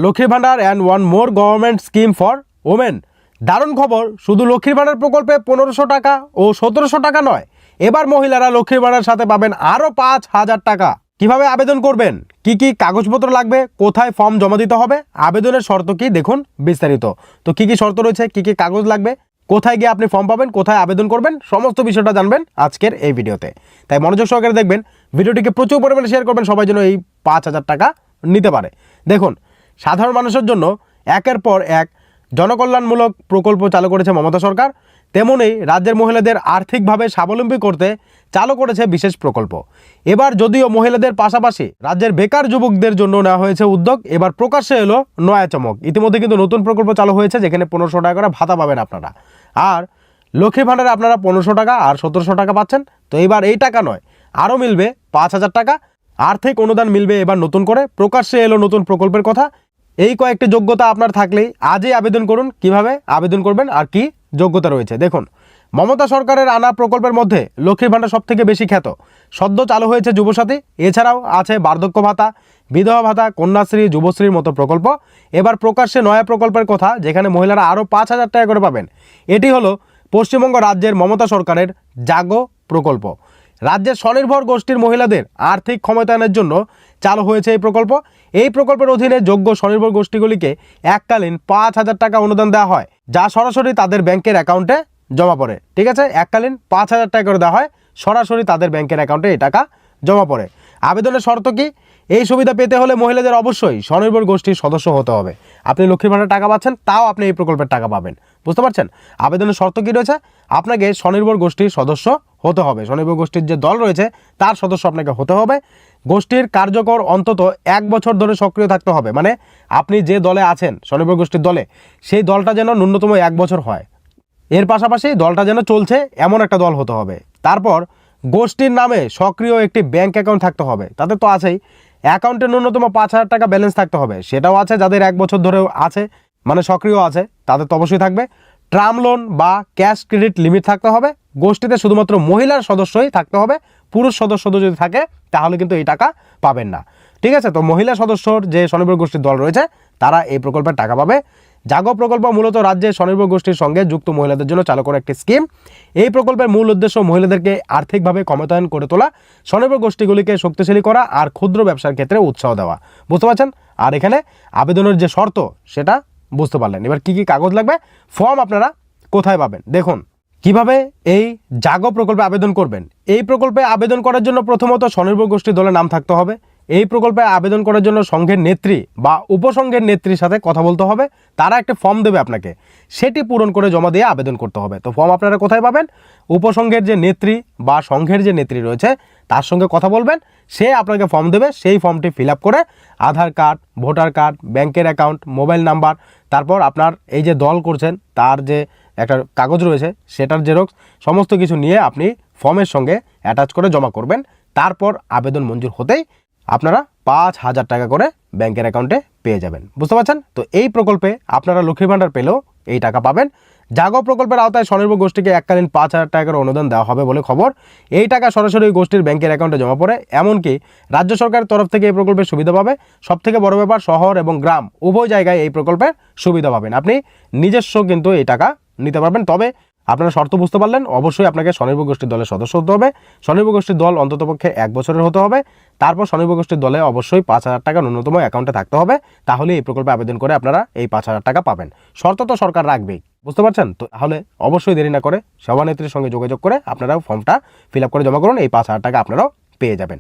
Lakshmi Bhandar and one more government scheme for women. দারুণ খবর, শুধু লক্ষ্মীর ভান্ডার প্রকল্পে 1500 টাকা ও 1700 টাকা নয়, এবার মহিলারা লক্ষ্মীর ভান্ডার সাথে পাবেন আরও 5000 টাকা। কিভাবে আবেদন করবেন, কি কি কাগজপত্র লাগবে, কোথায় ফর্ম জমা দিতে হবে, আবেদনের শর্ত কি দেখুন বিস্তারিত। তো কি কি শর্ত রয়েছে, কি কি কাগজ লাগবে, কোথায় গিয়ে আপনি ফর্ম পাবেন, কোথায় আবেদন করবেন, সমস্ত বিষয়টা জানবেন আজকের এই ভিডিওতে। তাই মনোযোগ সহকারে দেখবেন, ভিডিওটিকে প্রচুর পরিমাণে শেয়ার করবেন, সবাই যেন এই 5000 টাকা নিতে পারে। দেখুন, সাধারণ মানুষের জন্য একের পর এক জনকল্যাণমূলক প্রকল্প চালু করেছে মমতা সরকার, তেমনই রাজ্যের মহিলাদের আর্থিকভাবে স্বাবলম্বী করতে চালু করেছে বিশেষ প্রকল্প। এবার যদিও মহিলাদের পাশাপাশি রাজ্যের বেকার যুবকদের জন্য নেওয়া হয়েছে উদ্যোগ, এবার প্রকাশ্যে এলো নয়া চমক। ইতিমধ্যে কিন্তু নতুন প্রকল্প চালু হয়েছে, যেখানে 1500 টাকা করে ভাতা পাবেন আপনারা। আর লক্ষ্মী ভাণ্ডারে আপনারা 1500 টাকা আর 1700 টাকা পাচ্ছেন। তো এবার এই টাকা নয়, আরও মিলবে 5000 টাকা আর্থিক অনুদান মিলবে। এবার নতুন করে প্রকাশ্যে এলো নতুন প্রকল্পের কথা। এই কয়েকটি যোগ্যতা আপনার থাকলেই আজই আবেদন করুন। কিভাবে আবেদন করবেন আর কি যোগ্যতা রয়েছে দেখুন। মমতা সরকারের আনা প্রকল্পের মধ্যে লক্ষ্মীর ভাণ্ডার সব থেকে বেশি খ্যাত। সদ্য চালু হয়েছে যুবসাথী, এছাড়াও আছে বার্ধক্য ভাতা, বিধবা ভাতা, কন্যাশ্রী, যুবশ্রীর মতো প্রকল্প। এবার প্রকাশ্যে নয়া প্রকল্পের কথা, যেখানে মহিলারা আরও 5000 টাকা করে পাবেন। এটি হলো পশ্চিমবঙ্গ রাজ্যের মমতা সরকারের জাগো প্রকল্প। রাজ্যের স্বনির্ভর গোষ্ঠীর মহিলাদের আর্থিক ক্ষমতায়নের জন্য চালু হয়েছে এই প্রকল্প। এই প্রকল্পের অধীনে যোগ্য স্বনির্ভর গোষ্ঠীগুলিকে এককালীন 5000 টাকা অনুদান দেওয়া হয়, যা সরাসরি তাদের ব্যাংকের অ্যাকাউন্টে জমা পড়ে। ঠিক আছে, এককালীন 5000 টাকা করে দেওয়া হয়, সরাসরি তাদের ব্যাংকের অ্যাকাউন্টে এই টাকা জমা পড়ে। আবেদনের শর্ত কি? এই সুবিধা পেতে হলে মহিলাদের অবশ্যই স্বনির্ভর গোষ্ঠীর সদস্য হতে হবে। আপনি লক্ষ্মীর ভাণ্ডার টাকা পাচ্ছেন, তাও আপনি এই প্রকল্পের টাকা পাবেন। বুঝতে পারছেন? আবেদনের শর্ত কি রয়েছে? আপনাকে স্বনির্ভর গোষ্ঠীর সদস্য হতে হবে। স্বনির্ভর গোষ্ঠীর যে দল রয়েছে তার সদস্য আপনাকে হতে হবে। গোষ্ঠীর কার্যকর অন্তত 1 বছর ধরে সক্রিয় থাকতে হবে। মানে আপনি যে দলে আছেন, স্বনির্ভর গোষ্ঠীর দলে, সেই দলটা যেন ন্যূনতম 1 বছর হয়। এর পাশাপাশি দলটা যেন চলছে এমন একটা দল হতে হবে। তারপর গোষ্ঠীর নামে সক্রিয় একটি ব্যাংক অ্যাকাউন্ট থাকতে হবে। তাদের তো আছেই। অ্যাকাউন্টে ন্যূনতম 5000 টাকা ব্যালেন্স থাকতে হবে, সেটাও আছে। যাদের 1 বছর ধরেও আছে, মানে সক্রিয় আছে, তাদের তো অবশ্যই থাকবে। টার্ম লোন বা ক্যাশ ক্রেডিট লিমিট থাকতে হবে। গোষ্ঠীতে শুধুমাত্র মহিলার সদস্যই থাকতে হবে। পুরুষ সদস্য যদি থাকে তাহলে কিন্তু এই টাকা পাবেন না। ঠিক আছে, তো মহিলা সদস্যর যে স্বনির্ভর গোষ্ঠীর দল রয়েছে তারা এই প্রকল্পের টাকা পাবে। জাগো প্রকল্প মূলত রাজ্যের স্বনির্ভর গোষ্ঠীর সঙ্গে যুক্ত মহিলাদের জন্য চালু করা একটি স্কিম। এই প্রকল্পের মূল উদ্দেশ্য মহিলাদেরকে আর্থিকভাবে ক্ষমতায়ন করে তোলা, স্বনির্ভর গোষ্ঠীগুলিকে শক্তিশালী করা আর ক্ষুদ্র ব্যবসার ক্ষেত্রে উৎসাহ দেওয়া। বুঝতে পারছেন? আর এখানে আবেদনের যে শর্ত সেটা বুঝতে পারলেন। এবার কি কি কাগজ লাগবে, ফর্ম আপনারা কোথায় পাবেন দেখুন। কিভাবে এই জাগো প্রকল্পে আবেদন করবেন? এই প্রকল্পে আবেদন করার জন্য প্রথমত স্বনির্ভর গোষ্ঠী দলের নাম থাকতে হবে। এই প্রকল্পে আবেদন করার জন্য সংঘের নেত্রী বা উপসংঘের নেত্রীর সাথে কথা বলতে হবে। তারা একটা ফর্ম দেবে আপনাকে, সেটি পূরণ করে জমা দিয়ে আবেদন করতে হবে। তো ফর্ম আপনারা কোথায় পাবেন? উপসংঘের যে নেত্রী বা সংঘের যে নেত্রী রয়েছে তার সঙ্গে কথা বলবেন, সে আপনাকে ফর্ম দেবে। সেই ফর্মটি ফিল আপ করে আধার কার্ড, ভোটার কার্ড, ব্যাংকের অ্যাকাউন্ট, মোবাইল নাম্বার, তারপর আপনার এই যে দল করছেন তার যে একটা কাগজ রয়েছে সেটার জেরক্স, সমস্ত কিছু নিয়ে আপনি ফর্মের সঙ্গে অ্যাটাচ করে জমা করবেন। তারপর আবেদন মঞ্জুর হতেই আপনারা 5000 টাকা করে ব্যাংকের অ্যাকাউন্টে পেয়ে যাবেন। বুঝতে পারছেন? তো এই প্রকল্পে আপনারা লক্ষ্মীর ভাণ্ডার পেলেও এই টাকা পাবেন। জাগো প্রকল্পের আওতায় স্বনির্ভর গোষ্ঠীকে এককালীন 5000 টাকার অনুদান দেওয়া হবে বলে খবর। এই টাকা সরাসরি গোষ্ঠীর ব্যাংকের অ্যাকাউন্টে জমা পড়ে। এমনকি রাজ্য সরকারের তরফ থেকে এই প্রকল্পের সুবিধা পাবে। সবথেকে বড় ব্যাপার, শহর এবং গ্রাম উভয় জায়গায় এই প্রকল্পের সুবিধা পাবেন। আপনি নিজস্ব কিন্তু এই টাকা নিতে পারবেন। তবে আপনারা শর্ত বুঝতে পারলেন, অবশ্যই আপনাকে স্বনির্ভর গোষ্ঠীর দলের সদস্য হতে হবে। স্বনির্ভর গোষ্ঠীর দল অন্ততপক্ষে 1 বছরের হতে হবে। তারপর স্বনির্ভর গোষ্ঠীর দলে অবশ্যই 5000 টাকা ন্যূনতম অ্যাকাউন্টে থাকতে হবে। তাহলে এই প্রকল্পে আবেদন করে আপনারা এই 5000 টাকা পাবেন। শর্ত তো সরকার রাখবেই। বুঝতে পারছেন? তো তাহলে অবশ্যই দেরি না করে সভানেত্রীর সঙ্গে যোগাযোগ করে আপনারা ফর্মটা ফিল আপ করে জমা করুন। এই 5000 টাকা আপনারাও পেয়ে যাবেন।